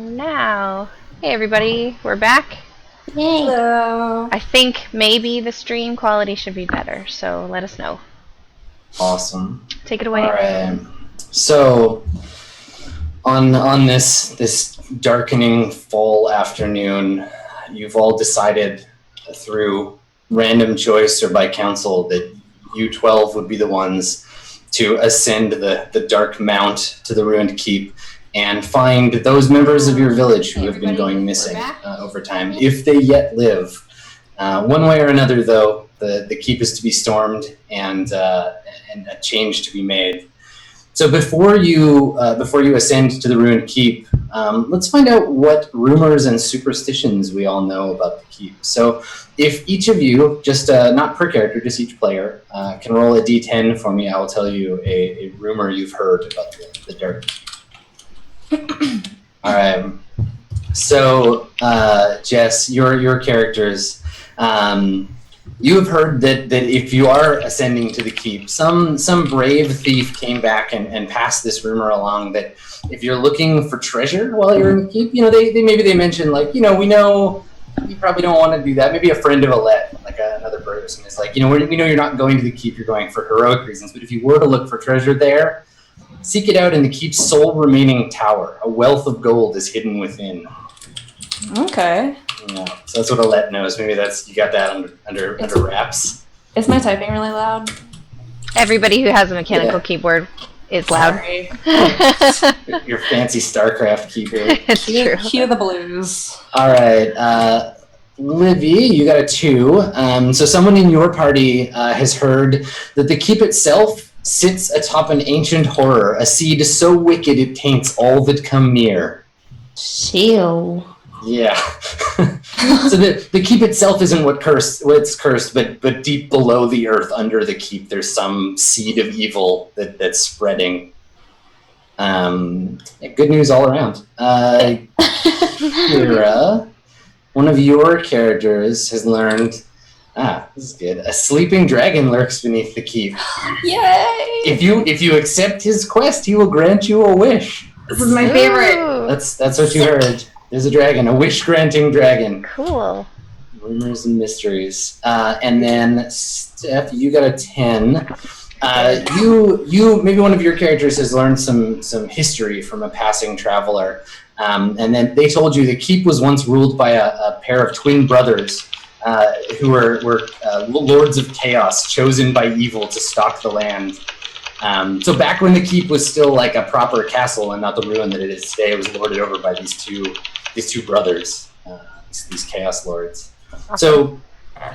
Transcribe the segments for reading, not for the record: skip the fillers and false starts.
Now, hey everybody, we're back. Yay. Hello. I think maybe the stream quality should be better, so let us know. Awesome. Take it away. All right. So, on this darkening fall afternoon, you've all decided through random choice or by council that you 12 would be the ones to ascend the dark mount to the ruined keep and find those members of your village who have been going missing over time, if they yet live. One way or another, though, the keep is to be stormed and a change to be made. So before you ascend to the ruined keep, let's find out what rumors and superstitions we all know about the keep. So if each of you, just not per character, just each player, can roll a d10 for me, I will tell you a rumor you've heard about the dark keep. All right. So, Jess, your characters, you have heard that if you are ascending to the keep, some brave thief came back and passed this rumor along that if you're looking for treasure while you're in the keep, they mention, like, we know you probably don't want to do that. Maybe a friend of Alette, like another person, is like, we know you're not going to the keep, you're going for heroic reasons, but if you were to look for treasure there, seek it out in the keep's sole remaining tower. A wealth of gold is hidden within. Okay. Yeah, so that's what Alette knows. Maybe you got that under wraps. Is my typing really loud? Everybody who has a mechanical keyboard is loud. Sorry. Your fancy StarCraft keyboard. It's true. Cue the blues. All right, Livy, you got a 2. So someone in your party has heard that the keep itself sits atop an ancient horror, a seed so wicked it taints all that come near. Yeah. So the keep itself isn't what's cursed, but deep below the earth, under the keep, there's some seed of evil that's spreading. Good news all around. Kira, one of your characters has learned. This is good. A sleeping dragon lurks beneath the keep. Yay! If you accept his quest, he will grant you a wish. This is my favorite. Ooh, That's what you heard. There's a dragon, a wish-granting dragon. cool. Rumors and mysteries. And then, Steph, you got a 10. You maybe one of your characters has learned some history from a passing traveler. And then they told you the keep was once ruled by a pair of twin brothers who were lords of chaos, chosen by evil to stalk the land. So back when the keep was still like a proper castle and not the ruin that it is today, it was lorded over by these two brothers, these chaos lords. Awesome. So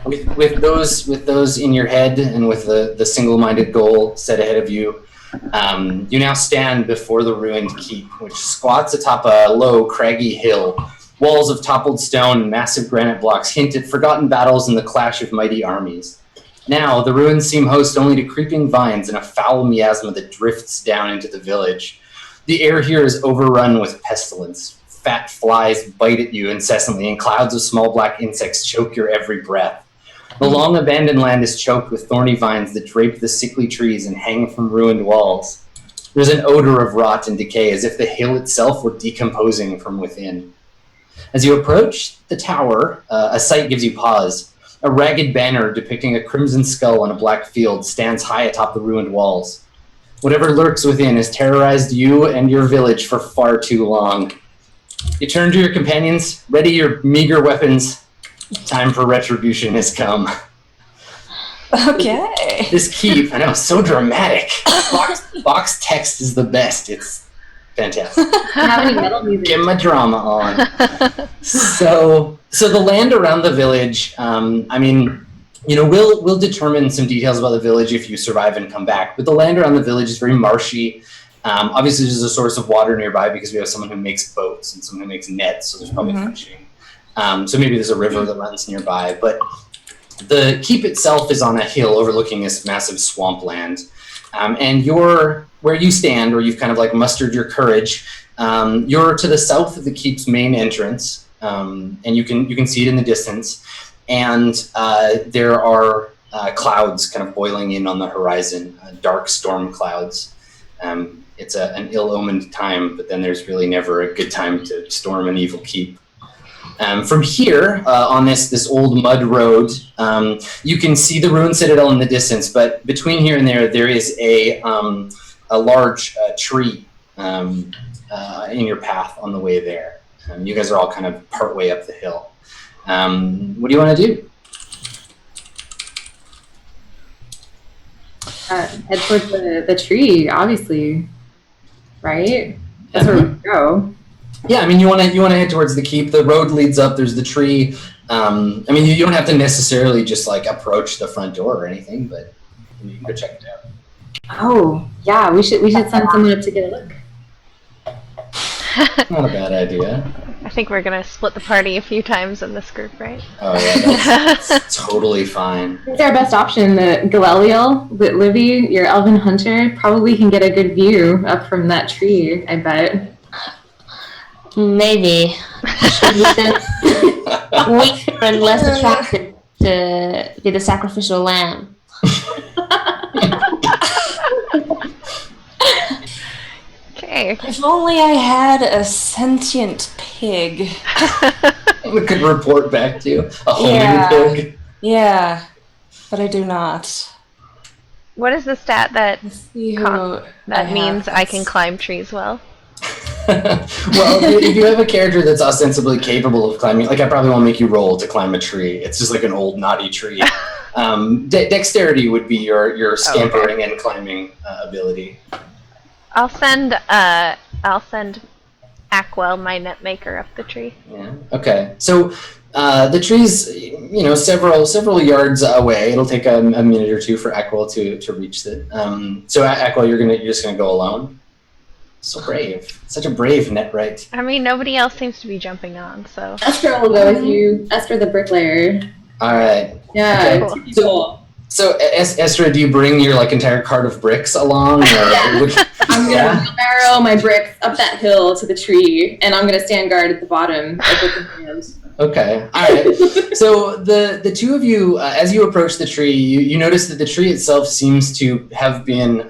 with those in your head and with the single-minded goal set ahead of you, you now stand before the ruined keep, which squats atop a low, craggy hill. Walls of toppled stone and massive granite blocks hint at forgotten battles and the clash of mighty armies. Now, the ruins seem host only to creeping vines and a foul miasma that drifts down into the village. The air here is overrun with pestilence. Fat flies bite at you incessantly, and clouds of small black insects choke your every breath. The long abandoned land is choked with thorny vines that drape the sickly trees and hang from ruined walls. There's an odor of rot and decay, as if the hill itself were decomposing from within. As you approach the tower, a sight gives you pause. A ragged banner depicting a crimson skull on a black field stands high atop the ruined walls. Whatever lurks within has terrorized you and your village for far too long. You turn to your companions, ready your meager weapons. Time for retribution has come. Okay. This keep, I know, so dramatic. Box text is the best. It's fantastic. How many metal music? Get my drama on. So the land around the village, we'll determine some details about the village if you survive and come back, but the land around the village is very marshy. Obviously there's a source of water nearby because we have someone who makes boats and someone who makes nets, so there's probably fishing. So maybe there's a river that runs nearby, but the keep itself is on a hill overlooking this massive swampland. And where you stand, or you've kind of like mustered your courage, you're to the south of the keep's main entrance, and you can see it in the distance. And there are clouds kind of boiling in on the horizon, dark storm clouds. it's an ill-omened time, but then there's really never a good time to storm an evil keep. From here, on this old mud road, you can see the ruined citadel in the distance, but between here and there is a large tree in your path on the way there. You guys are all kind of part way up the hill. What do you want to do? Head towards the tree, obviously. Right? That's where we go. Yeah, I mean, you want to head towards the keep. The road leads up. There's the tree. I mean, you don't have to necessarily just like approach the front door or anything, but you can go check it out. Oh, yeah. We should send someone up to get a look. Not a bad idea. I think we're gonna split the party a few times in this group, right? Oh yeah, that's totally fine. I think our best option, Galeliel, Livy, your elven hunter, probably can get a good view up from that tree, I bet. Maybe. Should we send weaker and less attractive to be the sacrificial lamb? Okay. If only I had a sentient pig. We could report back to you. A homing Yeah. pig. Yeah, but I do not. What is the stat that See who that I means have. I can climb trees well? Well, if you have a character that's ostensibly capable of climbing, like I probably won't make you roll to climb a tree. It's just like an old knotty tree. Dexterity would be your scampering and climbing ability. I'll send Ackwell, my net maker, up the tree. Yeah. Okay. So the tree's several yards away. It'll take a minute or two for Ackwell to reach it. So Ackwell, you're just gonna go alone. So brave. Such a brave netright. I mean, nobody else seems to be jumping on, so. Esther will go with you. Esther the bricklayer. All right. Yeah. Cool. So Estra, do you bring your entire cart of bricks along? Or Yeah. I'm gonna Yeah. wheelbarrow my bricks up that hill to the tree, and I'm gonna stand guard at the bottom, like with the hands. Okay. All right. So the two of you, as you approach the tree, you notice that the tree itself seems to have been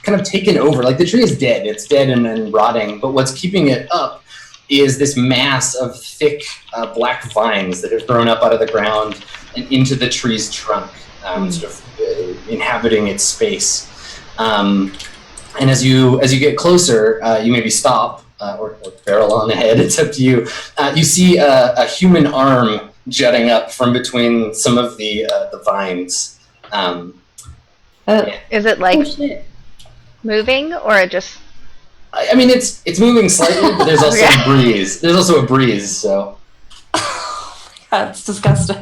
kind of taken over. Like the tree is dead. It's dead and rotting. But what's keeping it up is this mass of thick black vines that have grown up out of the ground and into the tree's trunk, sort of inhabiting its space. And as you get closer, you maybe stop. Or barrel on ahead, it's up to you. You see a human arm jutting up from between some of the vines. Is it Oh like shit. moving or just? I mean, it's moving slightly, but there's also a breeze. There's also a breeze, so. That's disgusting.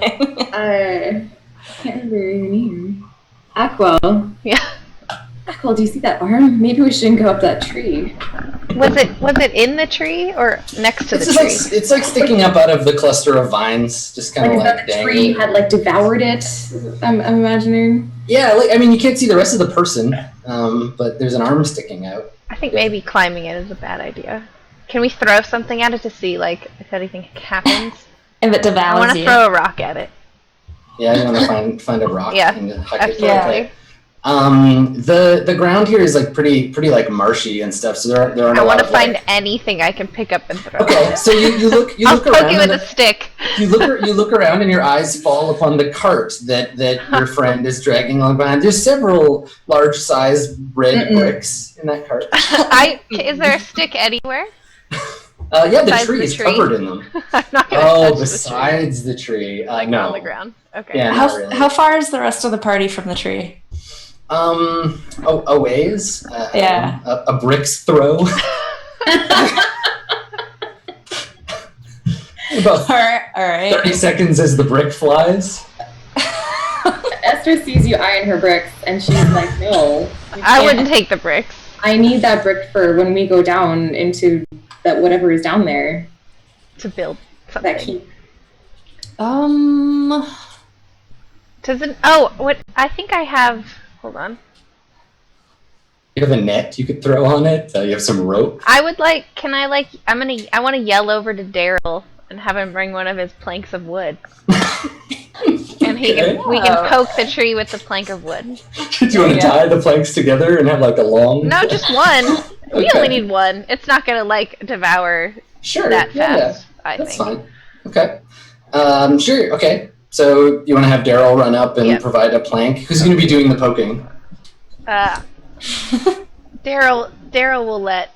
I can't remember your name. Aquel. Yeah. Aquel, do you see that arm? Maybe we shouldn't go up that tree. Was it in the tree or next to It's the just tree? it's like sticking up out of the cluster of vines, just kind Like of if like the dangling. tree had devoured it. I'm imagining. Yeah, I mean, you can't see the rest of the person, but there's an arm sticking out. I think maybe climbing it is a bad idea. Can we throw something at it to see if anything happens? If it I devours want to you. throw a rock at it. Yeah, you want to find a rock. Yeah, and huck it. Absolutely. The ground here is pretty marshy and stuff, so there aren't I a lot want to of find anything I can pick up and throw. Okay, so you look I'll look poke around. you with and a stick. you look around, and your eyes fall upon the cart that your friend is dragging along behind. There's several large-sized red bricks in that cart. Is there a stick anywhere? Yeah, the Besides tree the is tree? covered in them. I'm not gonna Oh, touch besides the tree, the tree. no. On the ground. Okay. Yeah. How, Not really. how far is the rest of the party from the tree? A ways. Yeah. A brick's throw. About Alright. 30 seconds as the brick flies. Esther sees you eyeing her bricks, and she's like, "No, you I can't. wouldn't take the bricks. I need that brick for when we go down into that whatever is down there. To build That something. keep." Does it? Oh, what? I think I have. Hold on. You have a net you could throw on it. You have some rope. I would like. Can I like? I want to yell over to Daryl and have him bring one of his planks of wood and We can poke the tree with the plank of wood. Do you want to tie the planks together and have like a long? No, just one. We Okay. only need one. It's not gonna like devour Sure. that fast. That's I think. fine. Okay. Sure. Okay. So you want to have Daryl run up and provide a plank? Who's going to be doing the poking? Daryl will let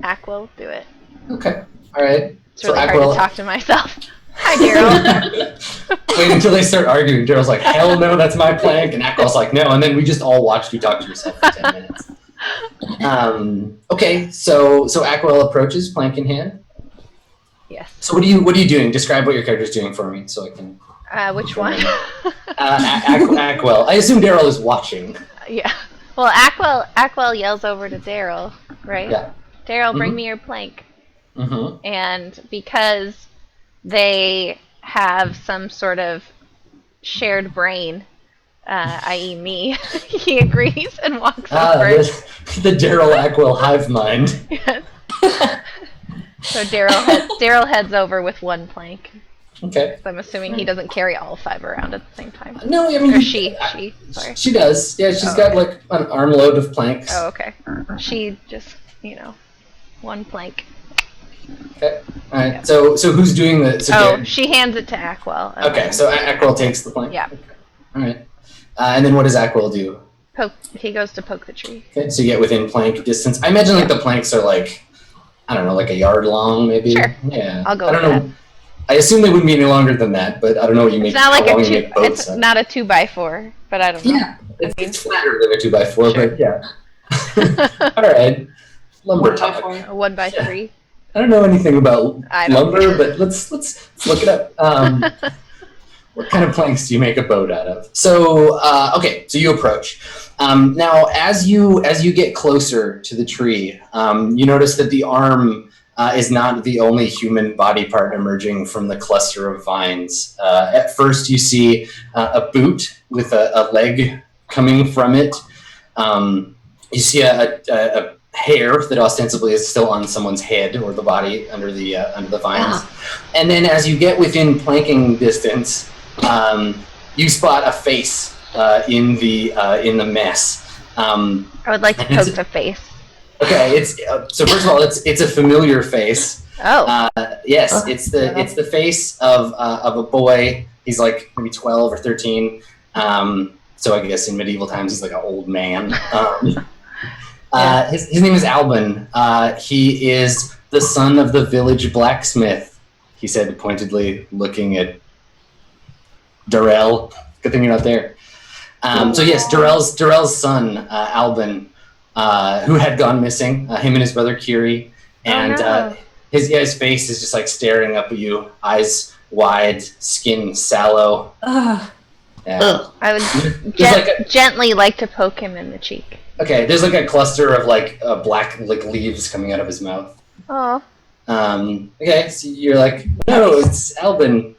Aquil do it. Okay. All right. It's really hard to talk to myself. Hi, Daryl. Wait until they start arguing. Daryl's like, hell no, that's my plank. And Aquil's like, no. And then we just all watched you talk to yourself for 10 minutes. Okay. So Aquil approaches, plank in hand. Yes. So what are you doing? Describe what your character's doing for me so I can... Which one? Aquil. I assume Daryl is watching. Yeah. Well, Aquil yells over to Daryl, right? Yeah. Daryl, bring me your plank. Mm-hmm. And because they have some sort of shared brain, i.e. me, he agrees and walks over. The Daryl Aquil hive mind. Yes. So Daryl heads over with one plank. Okay. So I'm assuming he doesn't carry all 5 around at the same time. No, I mean... Or she, sorry. She does. Yeah, she's got like an armload of planks. Oh, okay. She just, one plank. Okay. All right. Yeah. So who's doing the... she hands it to Aquil. Okay, so Aquil takes the plank. Yeah. Okay. All right. And then what does Aquil do? He goes to poke the tree. Okay, so you get within plank distance. I imagine like the planks are like, I don't know, like a yard long maybe? Sure. Yeah. I'll go I with don't know. that. I assume they wouldn't be any longer than that, but I don't know what you make. It's not like boats. It's not a 2x4, but I don't know. Yeah, it's flatter than a 2x4, sure. But yeah. All right. Lumber talk. A 1x3. Yeah. I don't know anything about lumber, but let's look it up. What kind of planks do you make a boat out of? So okay, so you approach. Now, as you get closer to the tree, you notice that the arm is not the only human body part emerging from the cluster of vines. At first, you see a boot with a leg coming from it. You see a hair that ostensibly is still on someone's head or the body under the vines. And then, as you get within planking distance, you spot a face in the mess. I would like to poke the face. Okay, it's so first of all, it's a familiar face. Oh. Yes, it's the face of a boy. He's like maybe 12 or 13. So I guess in medieval times he's like an old man. His name is Albin. He is the son of the village blacksmith. He said pointedly, looking at Darrell. Good thing you're not there. So yes, Darrell's son, Albin. Who had gone missing, him and his brother Kiri, and his face is just like staring up at you, eyes wide, skin sallow. Yeah. I would gently like to poke him in the cheek. Okay, there's like a cluster of like black like leaves coming out of his mouth. Oh. Okay, so you're like, no, it's Albin.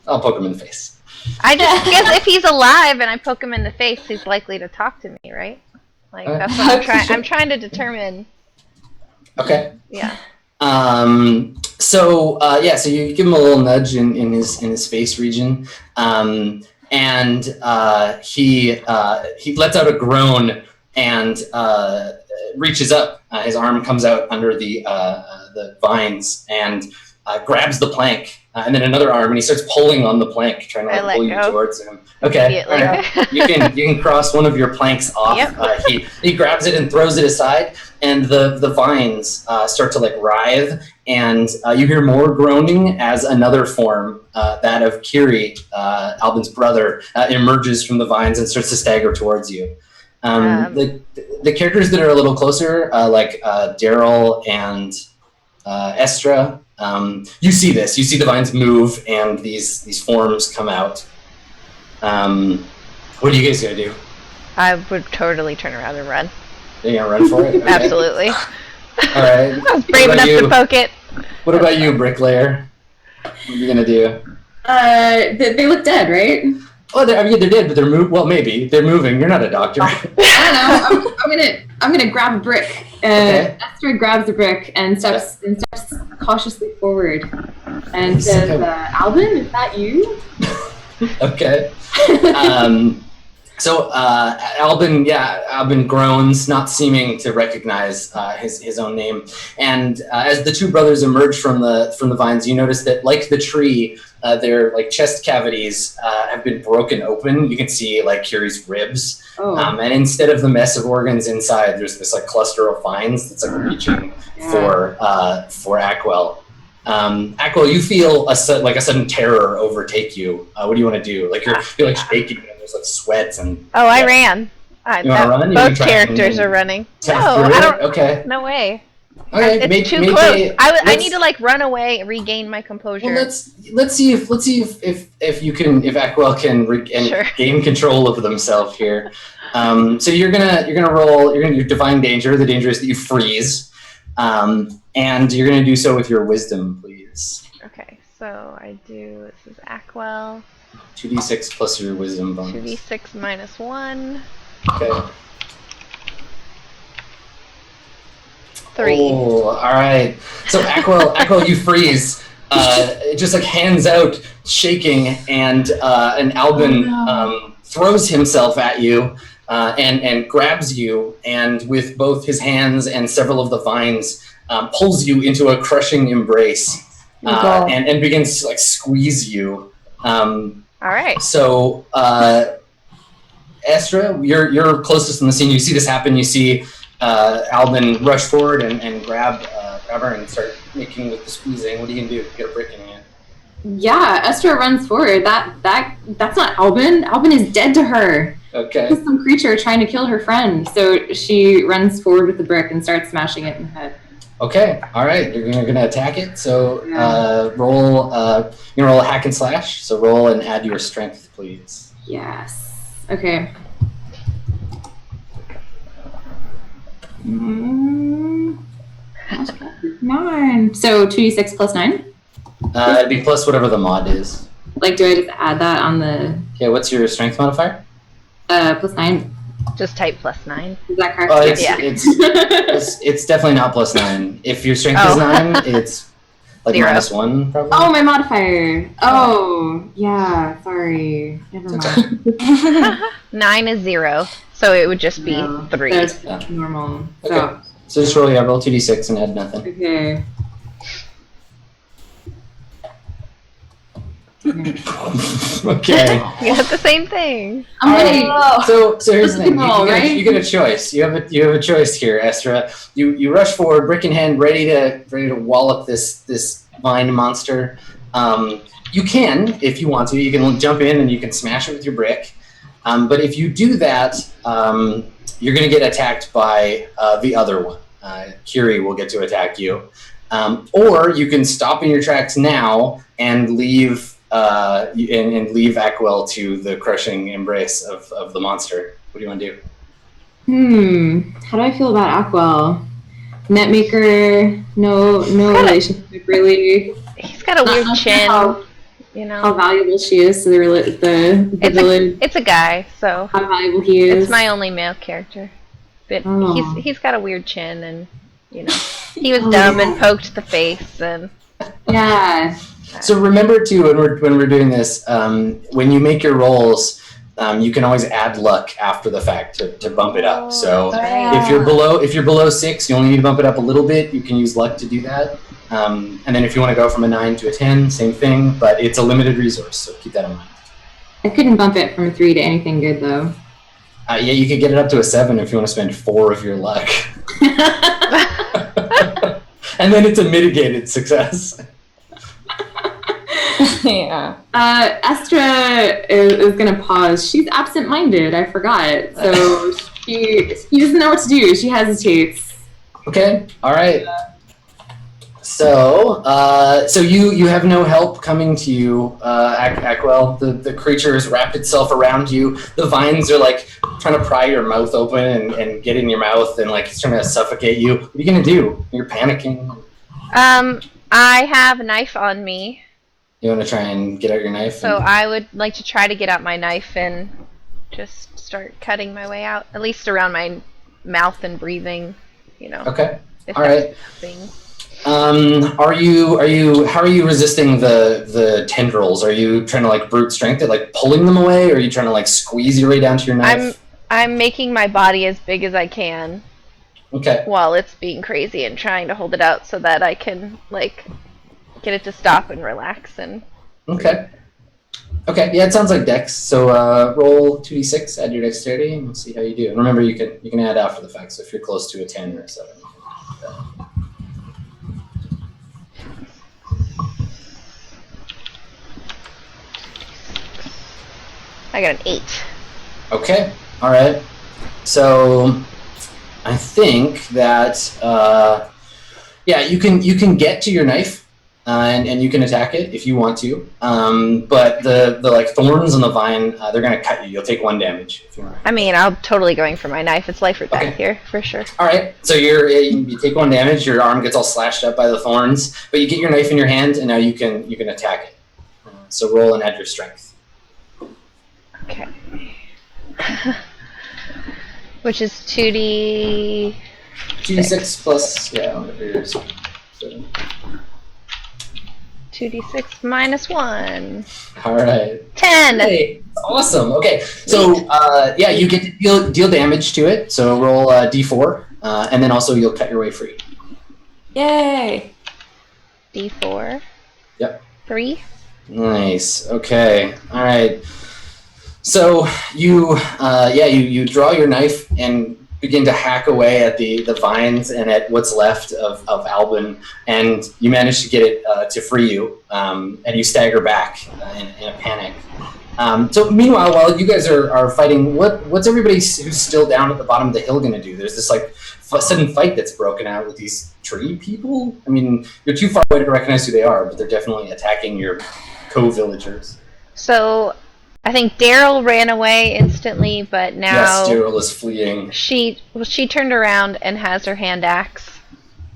I'll poke him in the face. I just guess if he's alive and I poke him in the face, he's likely to talk to me, right? Like that's what I'm trying. I'm trying to determine. Okay. Yeah. So you give him a little nudge in his face region, and he lets out a groan and reaches up. His arm comes out under the vines and grabs the plank. And then another arm, and he starts pulling on the plank, trying to pull you towards him. Okay, all right. You can cross one of your planks off. Yep. He grabs it and throws it aside, and the vines start to like writhe, and you hear more groaning as another form, that of Kiri, Albin's brother, emerges from the vines and starts to stagger towards you. The characters that are a little closer, like Daryl and Estra. You see this. You see the vines move and these forms come out. What are you guys gonna do? I would totally turn around and run. You're gonna run for it? Okay. Absolutely. All right. I was brave enough to poke it. What about you, Bricklayer? What are you gonna do? They look dead, right? Oh, they're dead, but they're moving. Well, maybe they're moving. You're not a doctor. I don't know. I'm gonna grab a brick. Esther grabs a brick and steps cautiously forward and says, "Albin, is that you?" Okay. So Albin groans, not seeming to recognize his own name. And as the two brothers emerge from the vines, you notice that, like the tree, their like chest cavities have been broken open. You can see like Curie's ribs, and instead of the mess of organs inside, there's this like cluster of vines that's like reaching for Ackwell. Ackwell, you feel a sudden terror overtake you. What do you want to do? Like you're like shaking and there's like sweat and. Oh, I ran. You want to run? Both characters are running. No, I don't. Okay. No way. Okay, It's too close. I need to like run away, regain my composure. Well, let's see if Ackwell can gain control of themselves here. So you're gonna roll your divine danger. The danger is that you freeze, and you're gonna do so with your wisdom, please. Okay, so I do. This is Ackwell. 2d6 plus your wisdom bonus. 2d6 minus 1. Okay. 3. Oh, all right. So Ackwell, you freeze. Just like hands out, shaking, and Albin throws himself at you and grabs you, and with both his hands and several of the vines, pulls you into a crushing embrace and begins to like squeeze you. All right. So, Estra, you're closest in the scene. You see this happen. You see Albin rush forward and grab her and start making with the squeezing. What are you gonna do? Get a brick in your hand. Yeah, Estra runs forward. That's not Albin. Albin is dead to her. Okay. It's some creature trying to kill her friend. So she runs forward with the brick and starts smashing it in the head. Okay. All right. You're gonna attack it. So roll. You're gonna roll a hack and slash. So roll and add your strength, please. Yes. Okay. 9. So 2d6 plus 9? It'd be plus whatever the mod is. Like, do I just add that on the... Okay, what's your strength modifier? Plus 9. Just type plus 9. Is that correct? It's definitely not plus 9. If your strength is 9, it's like 0. -1 probably. Oh, my modifier. Oh, yeah. Sorry. Never mind. 9 is 0, so it would just be 3. That's normal. Okay. So just roll 2d6 and add nothing. Okay. Okay. You have the same thing. I'm ready. So here's the thing. Right? You get a choice. You have a choice here, Estra. You rush forward, brick in hand, ready to wallop this vine monster. You can, if you want to. You can jump in and you can smash it with your brick. But if you do that, you're going to get attacked by the other one. Curie will get to attack you. Or you can stop in your tracks now and leave leave Ackwell to the crushing embrace of the monster. What do you want to do? How do I feel about Ackwell? Netmaker, no relationship really. He's got a weird chin. How valuable she is to the village. It's a guy, so how valuable he is. It's my only male character, but he's got a weird chin, and he was dumb and poked the face, and yeah. So remember too, when we're doing this, when you make your rolls, you can always add luck after the fact to bump it up. So if you're below 6, you only need to bump it up a little bit. You can use luck to do that. And then if you want to go from a 9 to a 10, same thing, but it's a limited resource, so keep that in mind. I couldn't bump it from a 3 to anything good though. Yeah, you could get it up to a 7 if you want to spend 4 of your luck. And then it's a mitigated success. Yeah. Estra is gonna pause. She's absent-minded. I forgot. So she doesn't know what to do. She hesitates. Okay. All right. So you have no help coming to you, Ackwell. The creature has wrapped itself around you. The vines are like trying to pry your mouth open and get in your mouth, and like it's trying to suffocate you. What are you gonna do? You're panicking. I have a knife on me. You want to try and get out your knife? So I would like to try to get out my knife and just start cutting my way out, at least around my mouth and breathing. Okay. If All right. helping. How are you resisting the tendrils? Are you trying to like brute strength it, like pulling them away, or are you trying to like squeeze your way down to your knife? I'm making my body as big as I can Okay. while it's being crazy and trying to hold it out so that I can like get it to stop and relax and Okay. Okay, yeah, it sounds like Dex. So roll 2d6, add your dexterity, and we'll see how you do. And remember, you can add after the fact. So if you're close to a 10 or a 7. I got an 8. Okay. All right. So I think that yeah, you can get to your knife and you can attack it if you want to. But the like thorns on the vine, they're gonna cut you. You'll take 1 damage if you want. I mean, I'm totally going for my knife. It's life or death Okay. here for sure. All right. So you take 1 damage. Your arm gets all slashed up by the thorns, but you get your knife in your hand, and now you can attack it. So roll and add your strength. Okay. Which is 2d. 2d6 plus whatever yours. So, 2d6 minus 1. all right. 10! Hey, awesome. Okay, so yeah, you get to deal damage to it. So roll d4, and then also you'll cut your way free. Yay! D4. Yep. 3. Nice. Okay. All right. So you you draw your knife and begin to hack away at the vines and at what's left of Albin, and you manage to get it to free you, and you stagger back in a panic. So meanwhile, while you guys are fighting, what's everybody who's still down at the bottom of the hill going to do? There's this like sudden fight that's broken out with these tree people. I mean, you're too far away to recognize who they are, but they're definitely attacking your co-villagers. So I think Daryl ran away instantly, but now Yes, Daryl is fleeing. she turned around and has her hand axe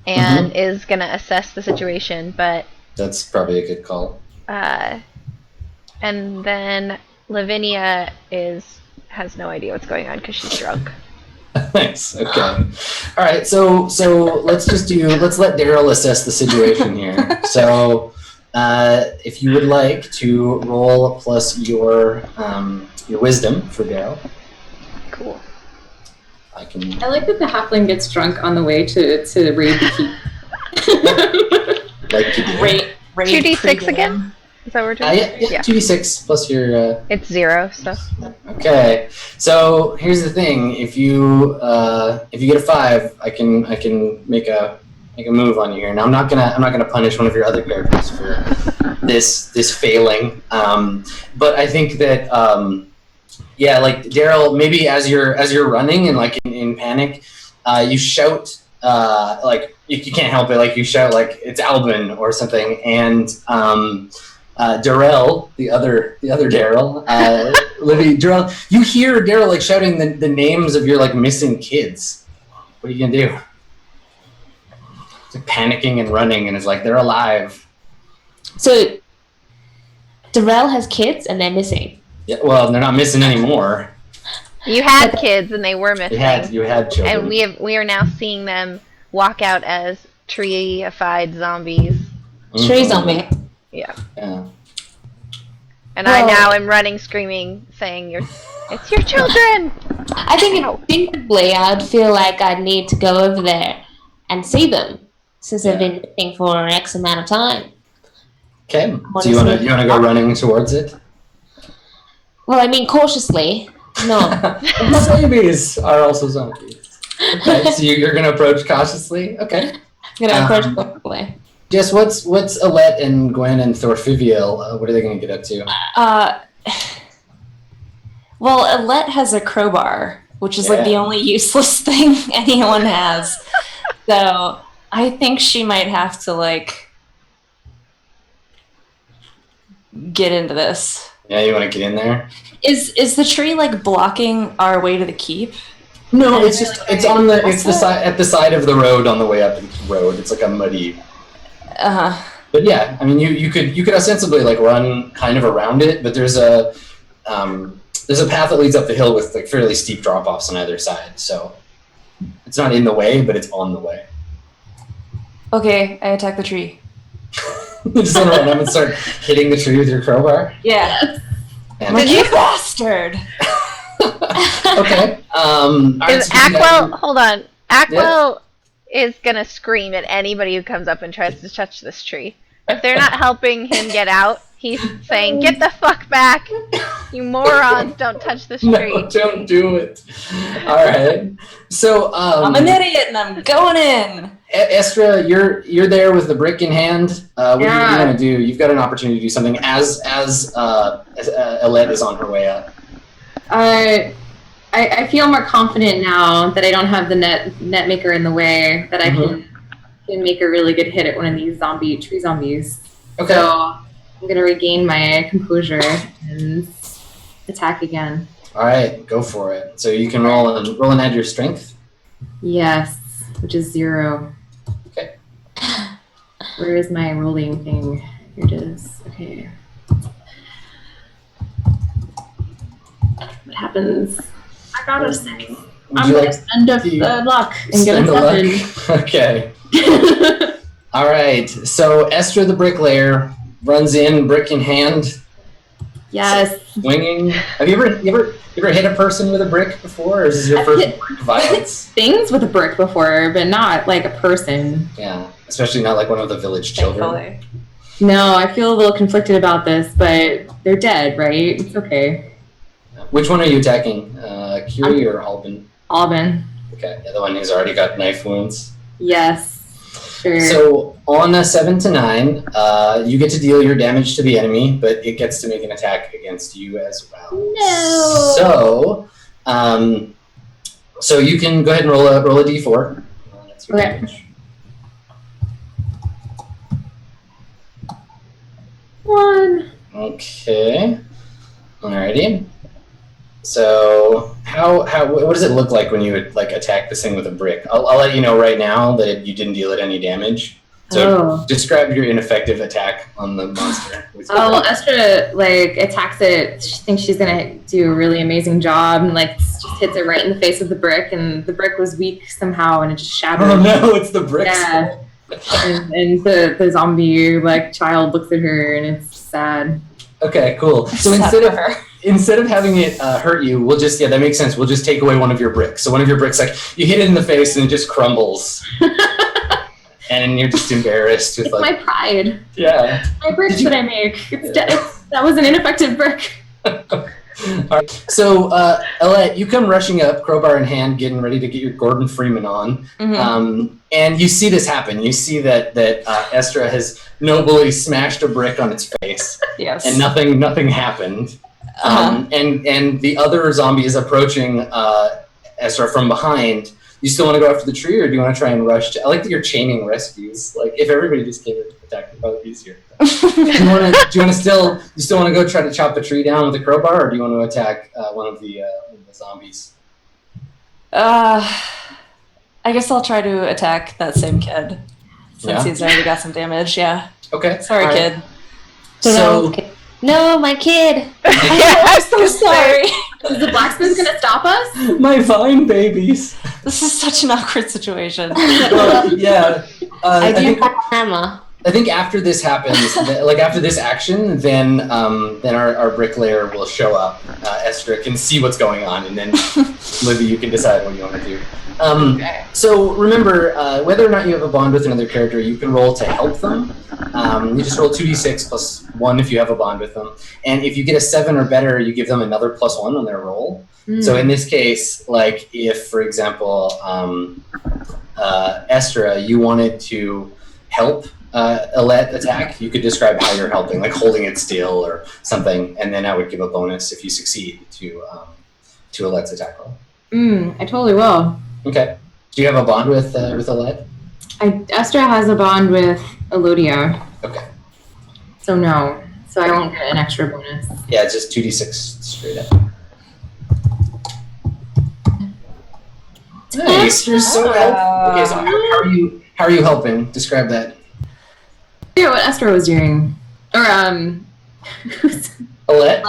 and is gonna assess the situation, but That's probably a good call. and then Lavinia has no idea what's going on because she's drunk. Nice. Okay. All right. So let's let Daryl assess the situation here. So if you would like to roll plus your wisdom for Daryl, Cool. I can. I like that the halfling gets drunk on the way to raid the keep. Like to do. Raid 2d6 pregame. again? Is that what we're doing? Yeah. 2d6 plus your. It's 0, so. Okay. So here's the thing: if you get a 5, I can make a move on you here. Now I'm not gonna punish one of your other characters for this failing. But I think that like Daryl, maybe as you're running and like in panic, you shout like you can't help it, like you shout like it's Albin or something, and Darrell, the other Daryl, Darrell, you hear Daryl like shouting the names of your like missing kids. What are you gonna do? It's like panicking and running, and it's like they're alive. So Darrell has kids and they're missing. Yeah, well, they're not missing anymore. You had kids and they were missing. You had children. And we are now seeing them walk out as tree-ified zombies. Tree zombie. Yeah. Yeah. And I now am running, screaming, saying, "It's your children!" I think instinctively I'd feel like I'd need to go over there and see them, since they've been missing for X amount of time. Okay. So you wanna go running towards it? Well, I mean cautiously. No. Babies are also zombies. Okay. So you're gonna approach cautiously. Okay. I'm gonna approach cautiously. Jess, what's Alette and Gwen and Thorfiviel? What are they gonna get up to? Well, Alette has a crowbar, which is like the only useless thing anyone has. So I think she might have to like get into this. Yeah, you want to get in there? Is the tree like blocking our way to the keep? No, it's just it's on the side at the side of the road on the way up the road. It's like a muddy. But yeah, I mean, you could ostensibly like run kind of around it, but there's a path that leads up the hill with like fairly steep drop offs on either side. So it's not in the way, but it's on the way. Okay, I attack the tree. You just want to run up and start hitting the tree with your crowbar? Yeah. And Like, you bastard! okay. Is Ackwell? Hold on. Ackwell is gonna scream at anybody who comes up and tries to touch this tree. If they're not helping him get out, he's saying, "Get the fuck back, you morons! Don't touch this tree." No, don't do it. All right. So I'm an idiot and I'm going in. Estra, you're there with the brick in hand. What do you want to do? You've got an opportunity to do something as Alette is on her way up. I feel more confident now that I don't have the net maker in the way, that I can make a really good hit at one of these tree zombies. Okay. So I'm gonna regain my composure and attack again. All right, go for it. So you can roll and add your strength. Yes, which is 0. Okay. Where is my rolling thing? Here it is. Okay. What happens? I got a 6. I'm going to spend a luck and get a 7. Okay. All right. So Estra the bricklayer runs in, brick in hand. Yes. Swinging. Have you ever hit a person with a brick before, or is this your first brick violence? Things with a brick before, but not like a person. Yeah, especially not like one of the village children. Thankfully. No, I feel a little conflicted about this, but they're dead, right? It's okay. Which one are you attacking? Kiri or Albin? Albin. Okay, the one who's already got knife wounds. Yes. Sure. So on a 7 to 9, you get to deal your damage to the enemy, but it gets to make an attack against you as well. No. So you can go ahead and roll a d4. That's your damage. 1. Okay. Alrighty. So what does it look like when you would like attack this thing with a brick? I'll let you know right now that you didn't deal it any damage. So describe your ineffective attack on the monster. Well, Estra attacks it. She thinks she's gonna do a really amazing job, and just hits it right in the face with the brick. And the brick was weak somehow, and it just shattered. Oh no! It's the brick. Yeah. and the zombie child looks at her, and it's sad. Okay, cool. So instead of having it hurt you, we'll just that makes sense. We'll just take away one of your bricks. So one of your bricks, you hit it in the face and it just crumbles, and you're just embarrassed with it's my pride. Yeah. My bricks that I make. That was an ineffective brick. All right. So Alette, you come rushing up, crowbar in hand, getting ready to get your Gordon Freeman on. Mm-hmm. And you see this happen. You see that Estra has nobly smashed a brick on its face. Yes. And nothing happened. And the other zombie is approaching Estra from behind. You still want to go after the tree, or do you want to try and rush I like that you're chaining rescues. If everybody just came and attacked, it'd probably be easier. Do you still want to go try to chop the tree down with a crowbar, or do you want to attack one of the zombies? I guess I'll try to attack that same kid since he's already got some damage. Yeah. Okay. Sorry, kid. No, my kid. I'm so sorry. Is the blacksmith gonna stop us? My vine babies. This is such an awkward situation. Yeah. I do have a hammer. I think after this happens, after this action, then our bricklayer will show up. Estra can see what's going on, and then Libby, you can decide what you want to do. So remember, whether or not you have a bond with another character, you can roll to help them. You just roll 2d6 plus 1 if you have a bond with them, and if you get a 7 or better, you give them another +1 on their roll. So in this case, if for example, Estra, you wanted to help Alette attack, you could describe how you're helping, holding it still or something, and then I would give a bonus if you succeed to Alette's attack roll. I totally will. Okay. Do you have a bond with Alette? Estra has a bond with Elodia. Okay. So no. So I won't get an extra bonus. Yeah, it's just 2d6 straight up. Nice. You're so helpful. Okay, so how are you helping? Describe that. Yeah, what Estra was doing. Or Alette?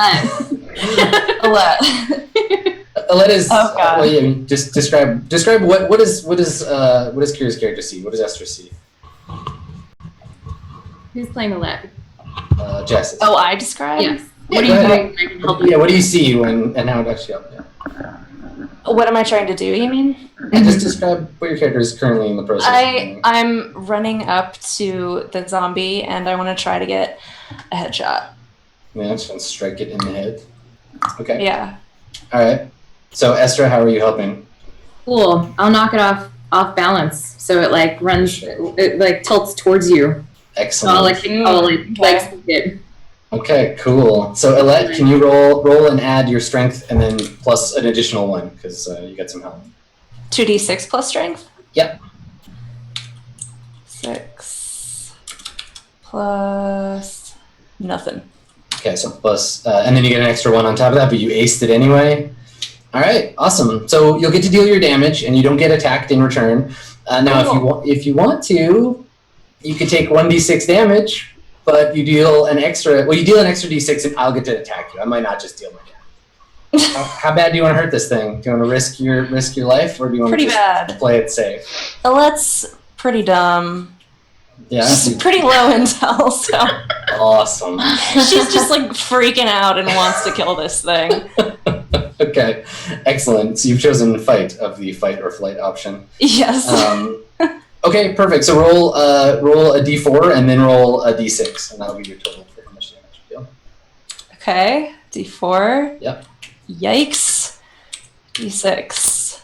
Alette. Alette is. Oh God. Just describe what does Kira's character see? What does Estra see? Who's playing Alette? Jess. Oh, I describe? Yes. Yeah, What are go you ahead. doing? I can help you. Yeah, what do you see and how does she help you? What am I trying to do, you mean? And just describe what your character is currently in the process of doing. I'm running up to the zombie and I want to try to get a headshot. Yeah, just gonna strike it in the head. Okay. Yeah. All right. So Estra, how are you helping? Cool. I'll knock it off balance, so it like runs, it like tilts towards you. So I'll Excellent. like sneak it. Okay, cool. So Alette, can you roll and add your strength and then plus an additional one because you got some help. 2d6 plus strength? Yep. 6 plus nothing. Okay, so plus, and then you get an extra one on top of that, but you aced it anyway. All right, awesome. So you'll get to deal your damage, and you don't get attacked in return. Now, if you want to, you could take 1d6 damage, but you deal an extra. Well, you deal an extra d6, and I'll get to attack you. I might not just deal my damage. How bad do you want to hurt this thing? Do you want to risk your life, or do you want Pretty to bad. play it safe? Alette's pretty dumb. Yeah. She's pretty low intel, so Awesome. she's just like freaking out and wants to kill this thing. Okay, excellent. So you've chosen fight of the fight or flight option. Yes. Okay, perfect. So roll a d4 and then roll a d6, and that'll be your total for how much damage you deal. Okay. D4. Yep. Yikes. D6.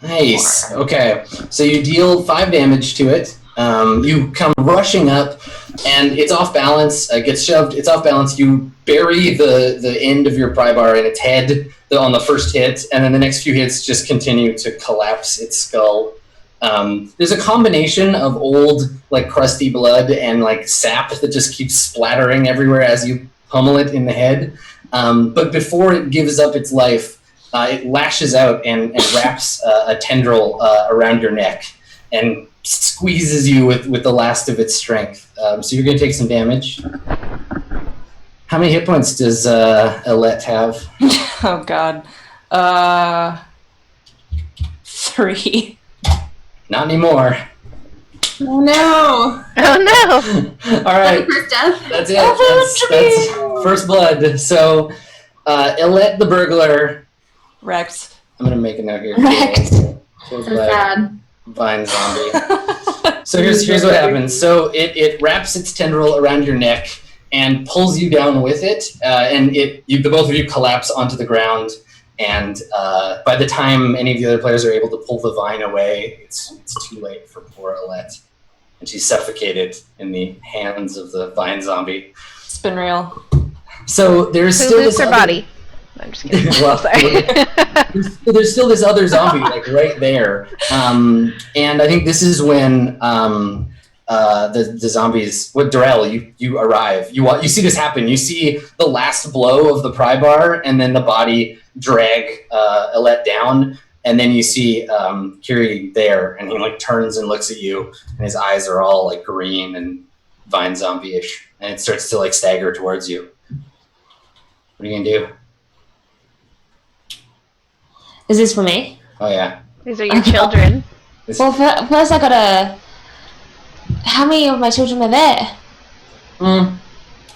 Nice. Okay, so you deal 5 damage to it. You come rushing up, and it's off balance. Gets shoved. It's off balance. You bury the end of your pry bar in its head on the first hit, and then the next few hits just continue to collapse its skull. There's a combination of old, like crusty blood and like sap that just keeps splattering everywhere as you pummel it in the head. But before it gives up its life, it lashes out and wraps a tendril around your neck and squeezes you with the last of its strength. So you're going to take some damage. How many hit points does Alette have? Oh god. 3. Not anymore. Oh no! Oh no! All right, First death. that's it. That's first blood. So Alette the burglar. Wrecked. I'm going to make a note here. Wrecked. Killed So by sad. Vine zombie. So here's what happens. So it wraps its tendril around your neck and pulls you down with it, and the both of you collapse onto the ground. And by the time any of the other players are able to pull the vine away, it's too late for poor Alette, and she's suffocated in the hands of the vine zombie. It's been real. So there's Who still lose this her other- body? I'm just kidding. Well, Sorry. there's still this other zombie like right there, and I think this is when the zombies. What Darrell, you arrive. You see this happen. You see the last blow of the pry bar, and then the body drag Alette down, and then you see Kiri there, and he like turns and looks at you, and his eyes are all like green and vine zombie-ish, and it starts to like stagger towards you. What are you gonna do? Is this for me? Oh yeah. These are your children. Well, first I gotta. How many of my children are there? I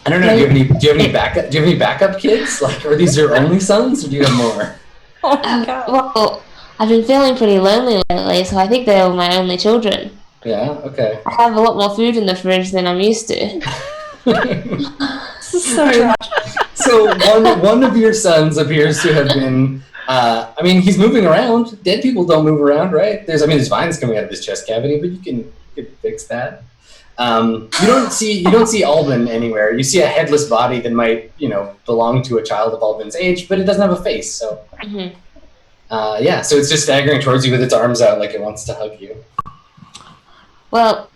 don't know. Do you have any backup? Do you have any backup kids? Like, are these your only sons, or do you have more? Oh my god. Well, I've been feeling pretty lonely lately, so I think they're my only children. Yeah. Okay. I have a lot more food in the fridge than I'm used to. This is so tragic. So one of your sons appears to have been. I mean, he's moving around. Dead people don't move around, right? There's vines coming out of his chest cavity, but you can fix that. You don't see Alban anywhere. You see a headless body that might, belong to a child of Alban's age, but it doesn't have a face. So, so it's just staggering towards you with its arms out like it wants to hug you. Well,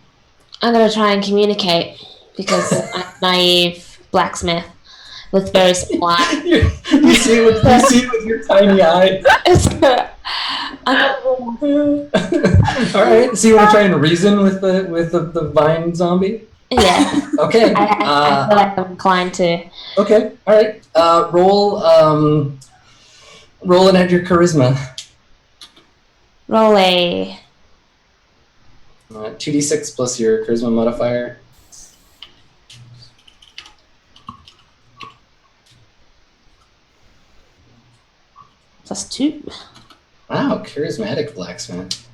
I'm gonna try and communicate because I'm a naive blacksmith with very small eyes. you see it with your tiny eye. All right. So you want to try and reason with the vine zombie? Yeah. Okay. I feel like I'm inclined to. Okay. All right. Roll and add your charisma. Roll a 2d6 plus your charisma modifier. +2. Wow, charismatic blacksmith.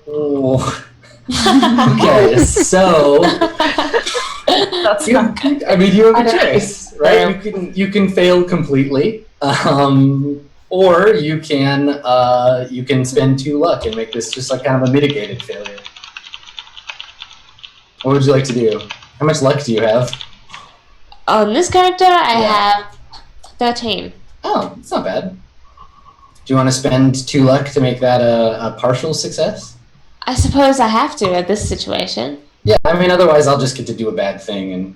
Oh. Okay, so That's not good. I mean, you have a choice, right? You can fail completely, or you can spend 2 luck and make this just like kind of a mitigated failure. What would you like to do? How much luck do you have? On this character, I have 13. Oh, it's not bad. Do you want to spend 2 luck to make that a partial success? I suppose I have to at this situation. Yeah, I mean, otherwise I'll just get to do a bad thing. And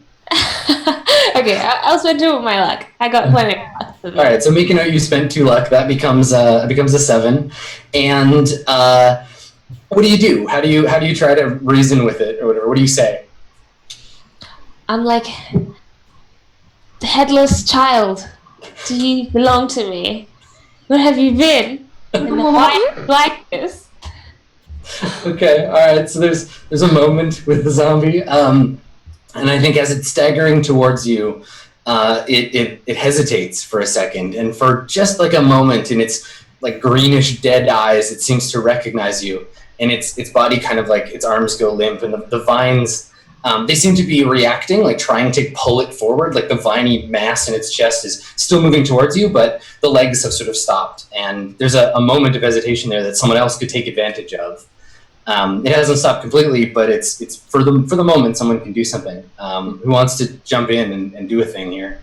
Okay, I'll spend 2 of my luck. I got plenty of luck. all right, so make a note you spent 2 luck. That becomes a 7. And what do you do? How do you try to reason with it or whatever? What do you say? I'm like, the headless child. Do you belong to me? Where have you been? In the white blackness. Okay, all right. So there's a moment with the zombie, and I think as it's staggering towards you, it hesitates for a second, and for just like a moment, in its like greenish dead eyes, it seems to recognize you, and its body kind of like its arms go limp, and the vines. They seem to be reacting, like trying to pull it forward, like the viney mass in its chest is still moving towards you, but the legs have sort of stopped. And there's a moment of hesitation there that someone else could take advantage of. It hasn't stopped completely, but it's for the moment someone can do something. Who wants to jump in and do a thing here?